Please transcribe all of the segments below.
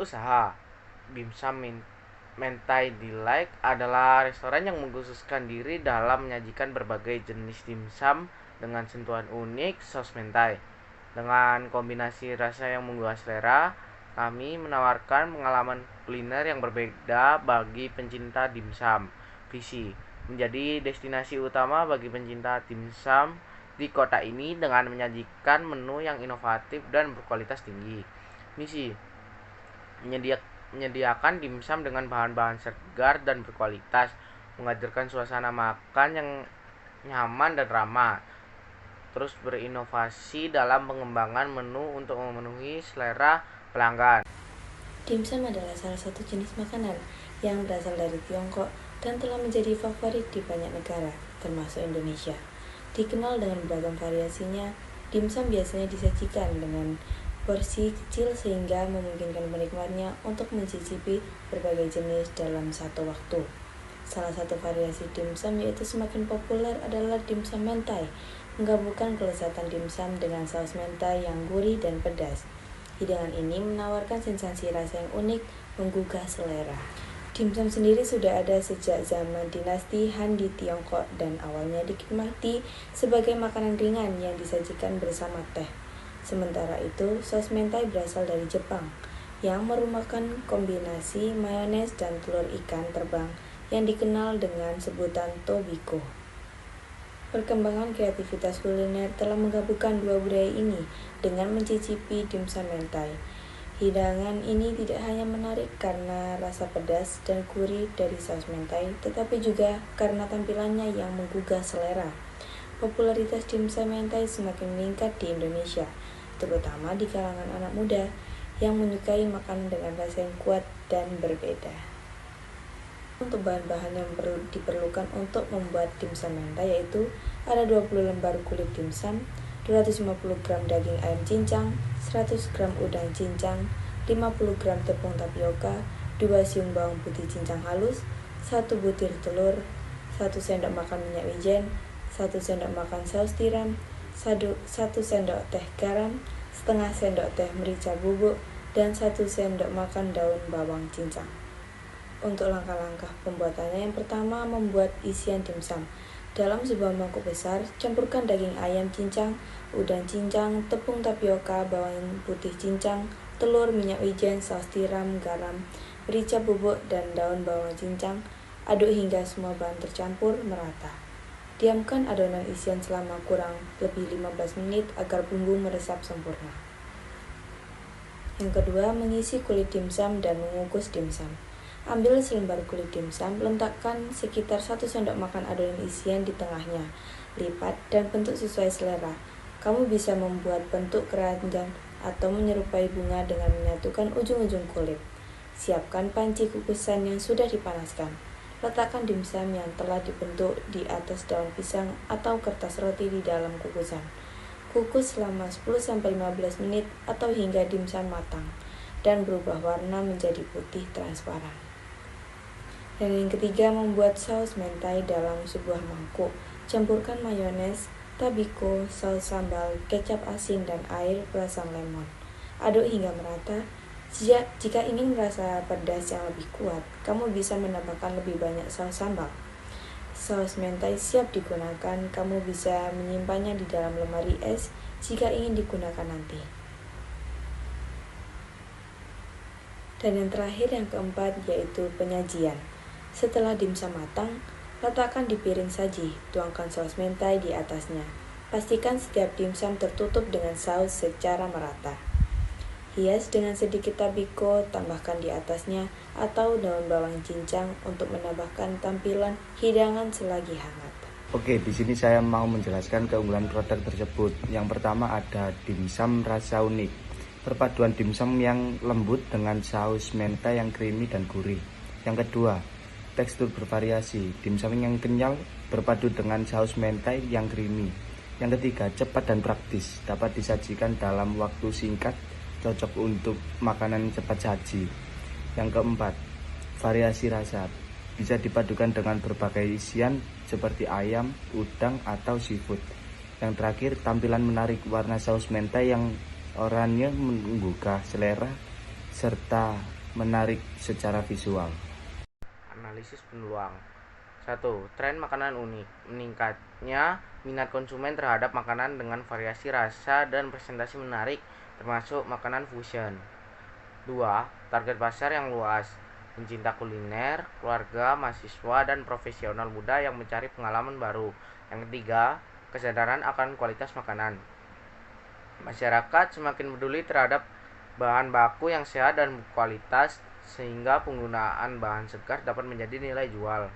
usaha. Dimsum Mentai Delight adalah restoran yang mengkhususkan diri dalam menyajikan berbagai jenis dimsum dengan sentuhan unik saus mentai. Dengan kombinasi rasa yang menggugah selera, kami menawarkan pengalaman kuliner yang berbeda bagi pencinta dimsum. Visi: menjadi destinasi utama bagi pencinta dimsum di kota ini dengan menyajikan menu yang inovatif dan berkualitas tinggi. Misi: menyediakan dimsum dengan bahan-bahan segar dan berkualitas, menghadirkan suasana makan yang nyaman dan ramah, terus berinovasi dalam pengembangan menu untuk memenuhi selera pelanggan. Dimsum adalah salah satu jenis makanan yang berasal dari Tiongkok dan telah menjadi favorit di banyak negara, termasuk Indonesia. Dikenal dengan beragam variasinya, dimsum biasanya disajikan dengan porsi kecil sehingga memungkinkan penikmatnya untuk mencicipi berbagai jenis dalam satu waktu. Salah satu variasi dimsum yaitu semakin populer adalah dimsum mentai, menggabungkan kelezatan dimsum dengan saus mentai yang gurih dan pedas. Hidangan ini menawarkan sensasi rasa yang unik, menggugah selera. Dimsum sendiri sudah ada sejak zaman dinasti Han di Tiongkok dan awalnya dinikmati sebagai makanan ringan yang disajikan bersama teh. Sementara itu, saus mentai berasal dari Jepang, yang merupakan kombinasi mayones dan telur ikan terbang yang dikenal dengan sebutan tobiko. Perkembangan kreativitas kuliner telah menggabungkan dua budaya ini dengan mencicipi dimsum mentai. Hidangan ini tidak hanya menarik karena rasa pedas dan gurih dari saus mentai, tetapi juga karena tampilannya yang menggugah selera. Popularitas dimsum mentai semakin meningkat di Indonesia, terutama di kalangan anak muda yang menyukai makanan dengan rasa yang kuat dan berbeda. Untuk bahan-bahan yang diperlukan untuk membuat dimsum mentai yaitu ada 20 lembar kulit dimsum, 250 gram daging ayam cincang, 100 gram udang cincang, 50 gram tepung tapioka, 2 siung bawang putih cincang halus, 1 butir telur, 1 sendok makan minyak wijen, 1 sendok makan saus tiram, 1 sendok teh garam, setengah sendok teh merica bubuk, dan 1 sendok makan daun bawang cincang. Untuk langkah-langkah pembuatannya, yang pertama membuat isian dimsum. Dalam sebuah mangkuk besar, campurkan daging ayam cincang, udang cincang, tepung tapioka, bawang putih cincang, telur, minyak wijen, saus tiram, garam, merica bubuk, dan daun bawang cincang. Aduk hingga semua bahan tercampur merata. Diamkan adonan isian selama kurang lebih 15 menit agar bumbu meresap sempurna. Yang kedua, mengisi kulit dimsum dan mengukus dimsum. Ambil selembar kulit dimsum, letakkan sekitar 1 sendok makan adonan isian di tengahnya. Lipat dan bentuk sesuai selera. Kamu bisa membuat bentuk keranjang atau menyerupai bunga dengan menyatukan ujung-ujung kulit. Siapkan panci kukusan yang sudah dipanaskan. Letakkan dimsum yang telah dibentuk di atas daun pisang atau kertas roti di dalam kukusan. Kukus selama 10-15 menit atau hingga dimsum matang dan berubah warna menjadi putih transparan. Dan yang ketiga, membuat saus mentai dalam sebuah mangkuk. Campurkan mayones, tabiko, saus sambal, kecap asin, dan air perasan lemon. Aduk hingga merata. Jika ingin rasa pedas yang lebih kuat, kamu bisa menambahkan lebih banyak saus sambal. Saus mentai siap digunakan. Kamu bisa menyimpannya di dalam lemari es jika ingin digunakan nanti. Dan yang terakhir, yang keempat, yaitu penyajian. Setelah dimsum matang, letakkan di piring saji, tuangkan saus mentai di atasnya. Pastikan setiap dimsum tertutup dengan saus secara merata. Hias dengan sedikit tabiko, tambahkan di atasnya, atau daun bawang cincang untuk menambahkan tampilan hidangan selagi hangat. Oke, di sini saya mau menjelaskan keunggulan produk tersebut. Yang pertama ada dimsum rasa unik. Perpaduan dimsum yang lembut dengan saus mentai yang creamy dan gurih. Yang kedua, tekstur bervariasi. Dimsum yang kenyal berpadu dengan saus mentai yang creamy. Yang ketiga, cepat dan praktis. Dapat disajikan dalam waktu singkat, cocok untuk makanan cepat saji. Yang keempat, variasi rasa. Bisa dipadukan dengan berbagai isian seperti ayam, udang, atau seafood. Yang terakhir, tampilan menarik. Warna saus mentai yang oranye menggugah selera serta menarik secara visual. Analisis peluang. 1. Tren makanan unik. Meningkatnya minat konsumen terhadap makanan dengan variasi rasa dan presentasi menarik, termasuk makanan fusion. 2. Target pasar yang luas. Pencinta kuliner, keluarga, mahasiswa, dan profesional muda yang mencari pengalaman baru. Yang ketiga, kesadaran akan kualitas makanan. Masyarakat semakin peduli terhadap bahan baku yang sehat dan berkualitas, sehingga penggunaan bahan segar dapat menjadi nilai jual.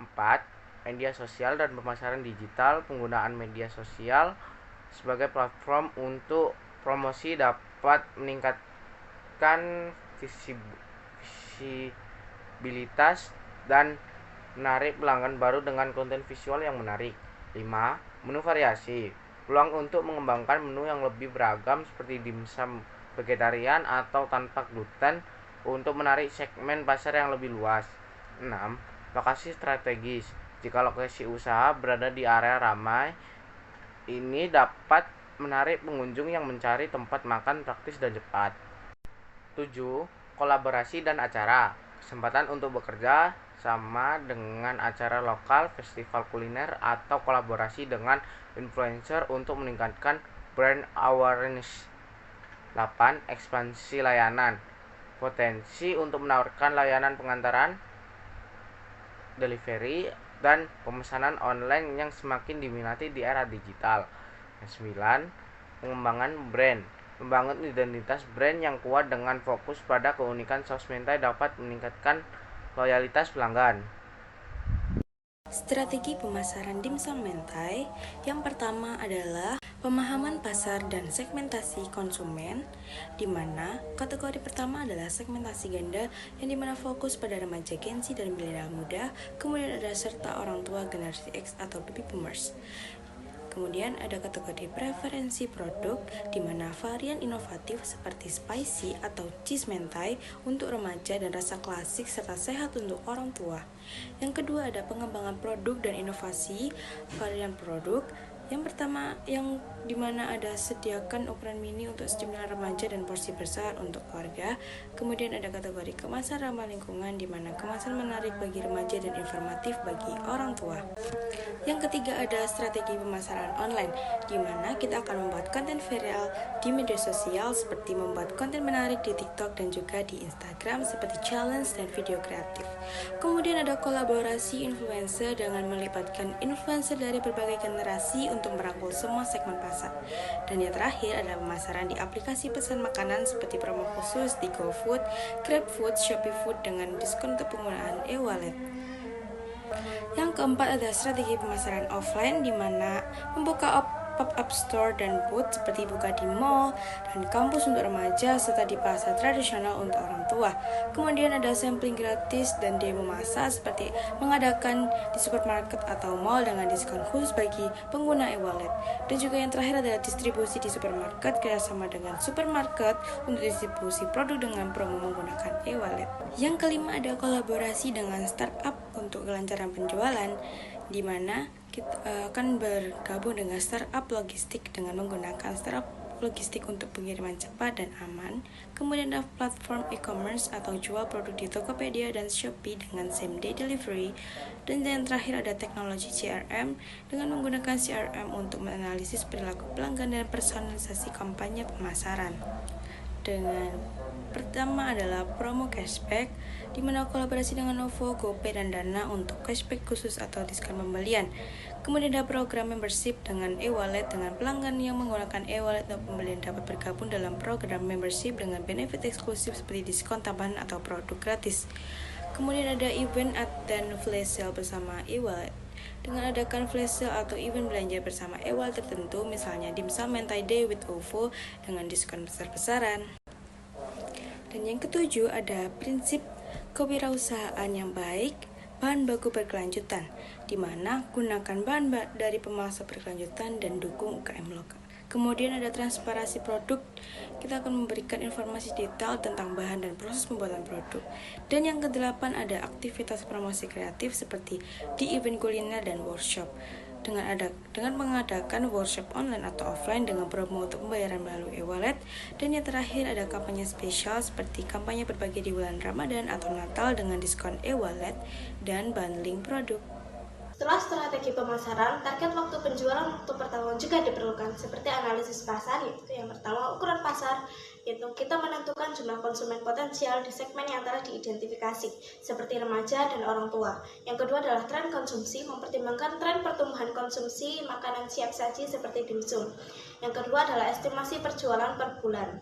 4. Media sosial dan pemasaran digital. Penggunaan media sosial sebagai platform untuk promosi dapat meningkatkan visibilitas dan menarik pelanggan baru dengan konten visual yang menarik. 5. Menu variasi. Peluang untuk mengembangkan menu yang lebih beragam seperti dimsum vegetarian atau tanpa gluten untuk menarik segmen pasar yang lebih luas. 6. Lokasi strategis. Jika lokasi usaha berada di area ramai, ini dapat menarik pengunjung yang mencari tempat makan praktis dan cepat. 7. Kolaborasi dan acara. Kesempatan untuk bekerja sama dengan acara lokal, festival kuliner, atau kolaborasi dengan influencer untuk meningkatkan brand awareness. 8. Ekspansi layanan. Potensi untuk menawarkan layanan pengantaran, delivery, dan pemesanan online yang semakin diminati di era digital. 9. Pengembangan brand. Membangun identitas brand yang kuat dengan fokus pada keunikan saus mentai dapat meningkatkan loyalitas pelanggan. Strategi pemasaran dimsum mentai yang pertama adalah pemahaman pasar dan segmentasi konsumen, di mana kategori pertama adalah segmentasi ganda yang dimana fokus pada remaja Gen Z dan milenial muda, kemudian ada serta orang tua generasi X atau baby boomers. Kemudian ada kategori preferensi produk, di mana varian inovatif seperti spicy atau cheese mentai untuk remaja dan rasa klasik serta sehat untuk orang tua. Yang kedua ada pengembangan produk dan inovasi varian produk. Yang pertama yang dimana ada sediakan ukuran mini untuk sejumlah remaja dan porsi besar untuk keluarga. Kemudian ada kategori kemasan ramah lingkungan, di mana kemasan menarik bagi remaja dan informatif bagi orang tua. Yang ketiga ada strategi pemasaran online, di mana kita akan membuat konten viral di media sosial seperti membuat konten menarik di TikTok dan juga di Instagram seperti challenge dan video kreatif. Kemudian ada kolaborasi influencer dengan melibatkan influencer dari berbagai generasi untuk merangkul semua segmen pasar. Dan yang terakhir adalah pemasaran di aplikasi pesan makanan seperti promo khusus di GoFood, GrabFood, ShopeeFood dengan diskon untuk penggunaan e-wallet. Yang keempat ada strategi pemasaran offline, di mana membuka pop-up store dan booth seperti buka di mall dan kampus untuk remaja serta di pasar tradisional untuk orang tua. Kemudian ada sampling gratis dan demo massa seperti mengadakan di supermarket atau mall dengan diskon khusus bagi pengguna e-wallet. Dan juga yang terakhir adalah distribusi di supermarket kerjasama dengan supermarket untuk distribusi produk dengan promo menggunakan e-wallet. Yang kelima ada kolaborasi dengan startup untuk kelancaran penjualan, di mana kita akan bergabung dengan startup logistik dengan menggunakan startup logistik untuk pengiriman cepat dan aman. Kemudian ada platform e-commerce atau jual produk di Tokopedia dan Shopee dengan same day delivery. Dan yang terakhir ada teknologi CRM dengan menggunakan CRM untuk menganalisis perilaku pelanggan dan personalisasi kampanye pemasaran. Dengan pertama adalah promo cashback, di mana kolaborasi dengan Ovo, GoPay, dan Dana untuk cashback khusus atau diskon pembelian. Kemudian ada program membership dengan e-wallet, dengan pelanggan yang menggunakan e-wallet atau pembelian dapat bergabung dalam program membership dengan benefit eksklusif seperti diskon tambahan atau produk gratis. Kemudian ada event dan flash sale bersama e-wallet, dengan adakan flash sale atau event belanja bersama e-wallet tertentu, misalnya dimsum mentai day with OVO dengan diskon besar-besaran. Dan yang ketujuh ada prinsip kewirausahaan yang baik, bahan baku berkelanjutan, di mana gunakan bahan dari pemasok berkelanjutan dan dukung UKM lokal. Kemudian ada transparansi produk, kita akan memberikan informasi detail tentang bahan dan proses pembuatan produk. Dan yang kedelapan ada aktivitas promosi kreatif seperti di event kuliner dan workshop. dengan mengadakan workshop online atau offline dengan promo untuk pembayaran melalui e-wallet. Dan yang terakhir ada kampanye spesial seperti kampanye berbagi di bulan Ramadan atau Natal dengan diskon e-wallet dan bundling produk. Setelah strategi pemasaran, target waktu penjualan waktu per tahun juga diperlukan, seperti analisis pasar, yaitu yang pertama ukuran pasar, yaitu kita menentukan jumlah konsumen potensial di segmen yang telah diidentifikasi, seperti remaja dan orang tua. Yang kedua adalah tren konsumsi, mempertimbangkan tren pertumbuhan konsumsi makanan siap saji seperti dimsum. Yang kedua adalah estimasi perjualan per bulan,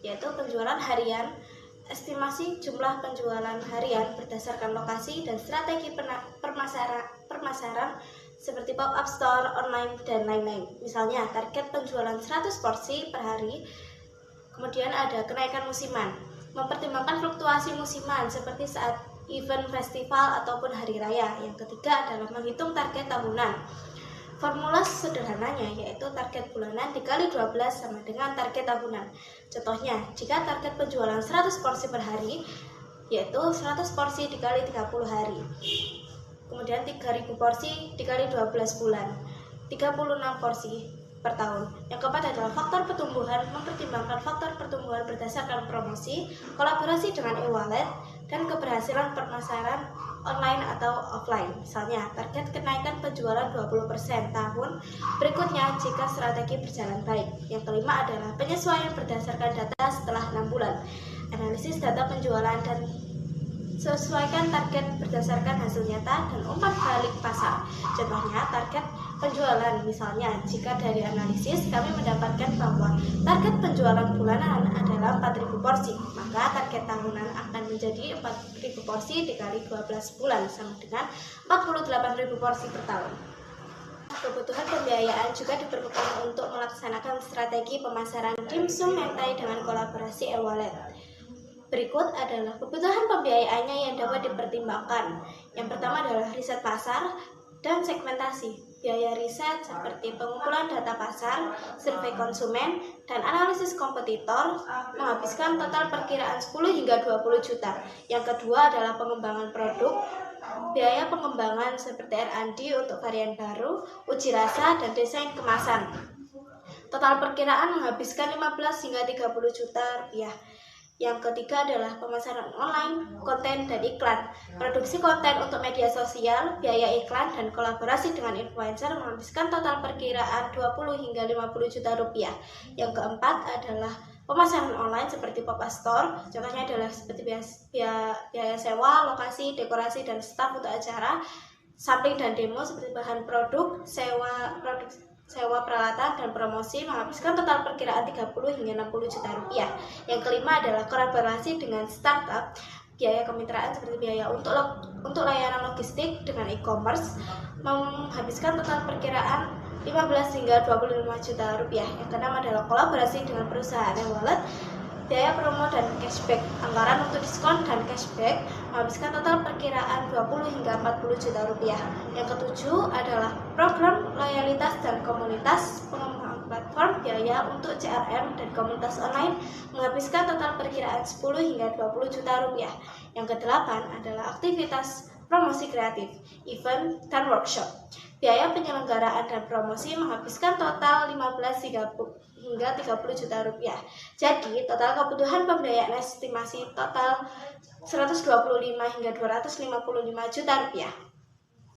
yaitu penjualan harian. Estimasi jumlah penjualan harian berdasarkan lokasi dan strategi permasaran seperti pop-up store, online, dan lain-lain. Misalnya, target penjualan 100 porsi per hari. Kemudian ada kenaikan musiman. Mempertimbangkan fluktuasi musiman seperti saat event festival ataupun hari raya. Yang ketiga adalah menghitung target tahunan. Formula sederhananya yaitu target bulanan dikali 12 sama dengan target tahunan. Contohnya, jika target penjualan 100 porsi per hari, yaitu 100 porsi dikali 30 hari. Kemudian 3000 porsi dikali 12 bulan, 36 porsi per tahun. Yang keempat adalah faktor pertumbuhan, mempertimbangkan faktor pertumbuhan berdasarkan promosi, kolaborasi dengan e-wallet, dan keberhasilan pemasaran online atau offline. Misalnya, target kenaikan penjualan 20% tahun berikutnya jika strategi berjalan baik. Yang kelima adalah penyesuaian berdasarkan data setelah 6 bulan. Analisis data penjualan dan sesuaikan target berdasarkan hasil nyata dan umpan balik pasar. Contohnya, target penjualan, misalnya jika dari analisis kami mendapatkan bahwa target penjualan bulanan adalah 4.000 porsi, maka target tahunan akan menjadi 4.000 porsi dikali 12 bulan sama dengan 48.000 porsi per tahun. Kebutuhan pembiayaan juga diperlukan untuk melaksanakan strategi pemasaran dimsum mentai dengan kolaborasi e-wallet. Berikut adalah kebutuhan pembiayaannya yang dapat dipertimbangkan. Yang pertama adalah riset pasar dan segmentasi. Biaya riset seperti pengumpulan data pasar, survei konsumen, dan analisis kompetitor menghabiskan total perkiraan 10 hingga 20 juta. Yang kedua adalah pengembangan produk. Biaya pengembangan seperti R&D untuk varian baru, uji rasa, dan desain kemasan. Total perkiraan menghabiskan 15 hingga 30 juta rupiah. Yang ketiga adalah pemasaran online, konten, dan iklan. Produksi konten untuk media sosial, biaya iklan, dan kolaborasi dengan influencer menghabiskan total perkiraan 20 hingga 50 juta rupiah. Yang keempat adalah pemasaran online seperti pop-up store. Contohnya adalah seperti biaya sewa, lokasi, dekorasi, dan staf untuk acara, sampling dan demo seperti bahan produk, sewa peralatan dan promosi menghabiskan total perkiraan 30 hingga 60 juta rupiah. Yang kelima adalah kolaborasi dengan startup. Biaya kemitraan seperti biaya untuk layanan logistik dengan e-commerce menghabiskan total perkiraan 15 hingga 25 juta rupiah. Yang keenam adalah kolaborasi dengan perusahaan e-wallet. Biaya promo dan cashback. Anggaran untuk diskon dan cashback menghabiskan total perkiraan 20 hingga 40 juta rupiah. Yang ketujuh adalah program loyalitas dan komunitas. Pengembangan platform, biaya untuk CRM dan komunitas online menghabiskan total perkiraan 10 hingga 20 juta rupiah. Yang kedelapan adalah aktivitas promosi kreatif, event, dan workshop. Biaya penyelenggaraan dan promosi menghabiskan total 15 hingga 30 juta rupiah. Jadi, total kebutuhan pembiayaan estimasi total 125 hingga 255 juta rupiah.